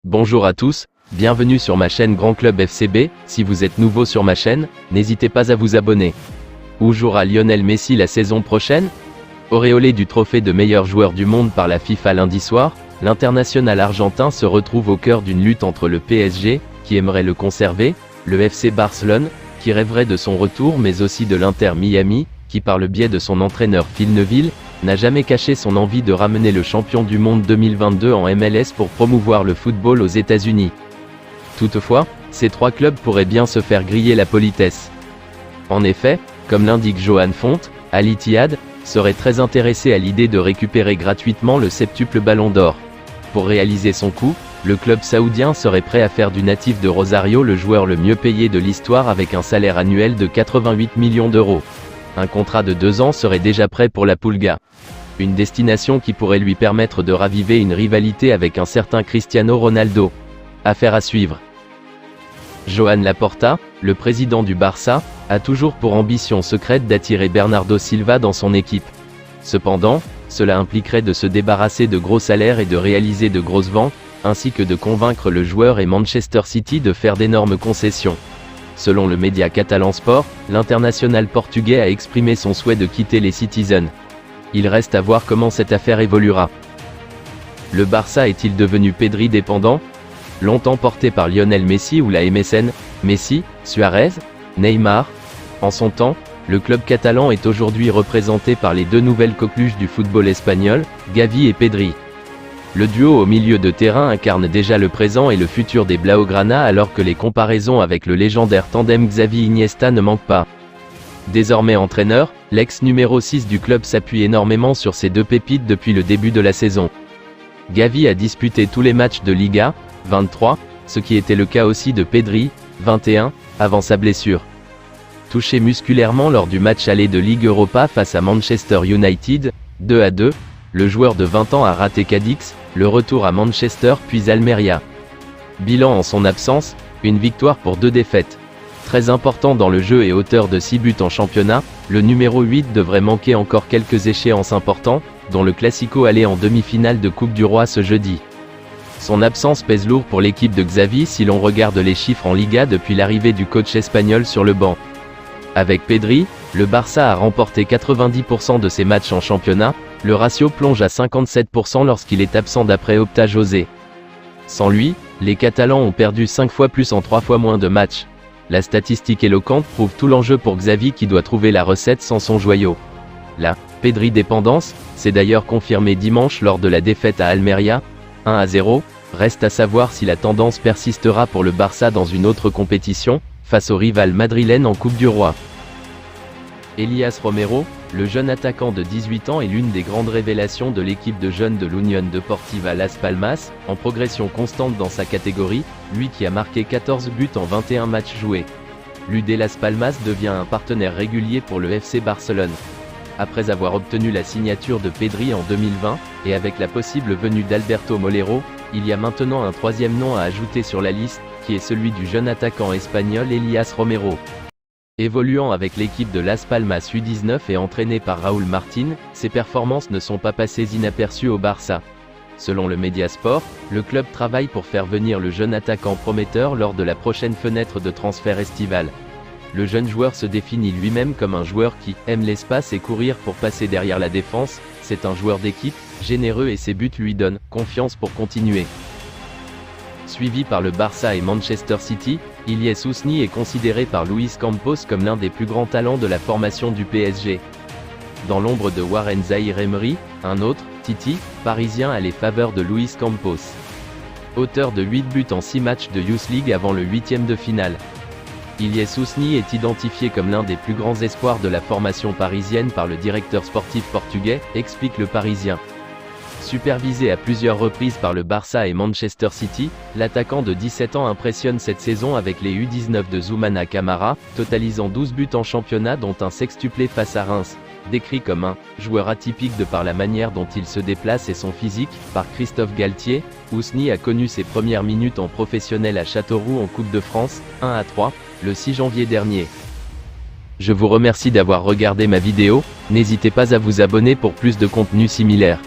Bonjour à tous, bienvenue sur ma chaîne Grand Club FCB. Si vous êtes nouveau sur ma chaîne, n'hésitez pas à vous abonner. Où jouera Lionel Messi la saison prochaine? Auréolé du trophée de meilleur joueur du monde par la FIFA lundi soir, l'international argentin se retrouve au cœur d'une lutte entre le PSG, qui aimerait le conserver, le FC Barcelone, qui rêverait de son retour, mais aussi de l'Inter Miami, qui par le biais de son entraîneur Phil Neville, n'a jamais caché son envie de ramener le champion du monde 2022 en MLS pour promouvoir le football aux États-Unis. Toutefois, ces trois clubs pourraient bien se faire griller la politesse. En effet, comme l'indique Johan Font, Al Ittihad serait très intéressé à l'idée de récupérer gratuitement le septuple ballon d'or. Pour réaliser son coup, le club saoudien serait prêt à faire du natif de Rosario le joueur le mieux payé de l'histoire avec un salaire annuel de 88 millions d'euros. Un contrat de 2 ans serait déjà prêt pour la Pulga. Une destination qui pourrait lui permettre de raviver une rivalité avec un certain Cristiano Ronaldo. Affaire à suivre. Joan Laporta, le président du Barça, a toujours pour ambition secrète d'attirer Bernardo Silva dans son équipe. Cependant, cela impliquerait de se débarrasser de gros salaires et de réaliser de grosses ventes, ainsi que de convaincre le joueur et Manchester City de faire d'énormes concessions. Selon le média catalan Sport, l'international portugais a exprimé son souhait de quitter les Citizens. Il reste à voir comment cette affaire évoluera. Le Barça est-il devenu Pedri dépendant? Longtemps porté par Lionel Messi ou la MSN, Messi, Suarez, Neymar. En son temps, le club catalan est aujourd'hui représenté par les deux nouvelles coqueluches du football espagnol, Gavi et Pedri. Le duo au milieu de terrain incarne déjà le présent et le futur des Blaugrana, alors que les comparaisons avec le légendaire tandem Xavi-Iniesta ne manquent pas. Désormais entraîneur, l'ex numéro 6 du club s'appuie énormément sur ces deux pépites depuis le début de la saison. Gavi a disputé tous les matchs de Liga, 23, ce qui était le cas aussi de Pedri, 21, avant sa blessure. Touché musculairement lors du match aller de Ligue Europa face à Manchester United, 2-2, le joueur de 20 ans a raté Cadix, le retour à Manchester puis Almeria. Bilan en son absence, une victoire pour 2 défaites. Très important dans le jeu et auteur de 6 buts en championnat, le numéro 8 devrait manquer encore quelques échéances importantes, dont le Classico aller en demi-finale de Coupe du Roi ce jeudi. Son absence pèse lourd pour l'équipe de Xavi si l'on regarde les chiffres en Liga depuis l'arrivée du coach espagnol sur le banc. Avec Pedri, le Barça a remporté 90% de ses matchs en championnat, le ratio plonge à 57% lorsqu'il est absent d'après Opta José. Sans lui, les Catalans ont perdu 5 fois plus en 3 fois moins de matchs. La statistique éloquente prouve tout l'enjeu pour Xavi qui doit trouver la recette sans son joyau. La Pedri dépendance, c'est d'ailleurs confirmé dimanche lors de la défaite à Almeria, 1-0, reste à savoir si la tendance persistera pour le Barça dans une autre compétition, face au rival madrilène en Coupe du Roi. Elias Romero, le jeune attaquant de 18 ans est l'une des grandes révélations de l'équipe de jeunes de l'Unión Deportiva Las Palmas, en progression constante dans sa catégorie, lui qui a marqué 14 buts en 21 matchs joués. L'UD Las Palmas devient un partenaire régulier pour le FC Barcelone. Après avoir obtenu la signature de Pedri en 2020, et avec la possible venue d'Alberto Molero, il y a maintenant un troisième nom à ajouter sur la liste, qui est celui du jeune attaquant espagnol Elias Romero. Évoluant avec l'équipe de Las Palmas U19 et entraîné par Raúl Martín, ses performances ne sont pas passées inaperçues au Barça. Selon le Mediasport, le club travaille pour faire venir le jeune attaquant prometteur lors de la prochaine fenêtre de transfert estivale. Le jeune joueur se définit lui-même comme un joueur qui aime l'espace et courir pour passer derrière la défense. C'est un joueur d'équipe, généreux et ses buts lui donnent confiance pour continuer. Suivi par le Barça et Manchester City, Ilyes Ousni est considéré par Luis Campos comme l'un des plus grands talents de la formation du PSG. Dans l'ombre de Warren Zaïre-Emery, un autre, Titi, parisien a les faveurs de Luis Campos. Auteur de 8 buts en 6 matchs de Youth League avant le 8e de finale. Ilyes Ousni est identifié comme l'un des plus grands espoirs de la formation parisienne par le directeur sportif portugais, explique le Parisien. Supervisé à plusieurs reprises par le Barça et Manchester City, l'attaquant de 17 ans impressionne cette saison avec les U19 de Zoumana Camara, totalisant 12 buts en championnat dont un sextuplé face à Reims. Décrit comme un joueur atypique de par la manière dont il se déplace et son physique, par Christophe Galtier, Ousni a connu ses premières minutes en professionnel à Châteauroux en Coupe de France, 1-3, le 6 janvier dernier. Je vous remercie d'avoir regardé ma vidéo, n'hésitez pas à vous abonner pour plus de contenu similaire.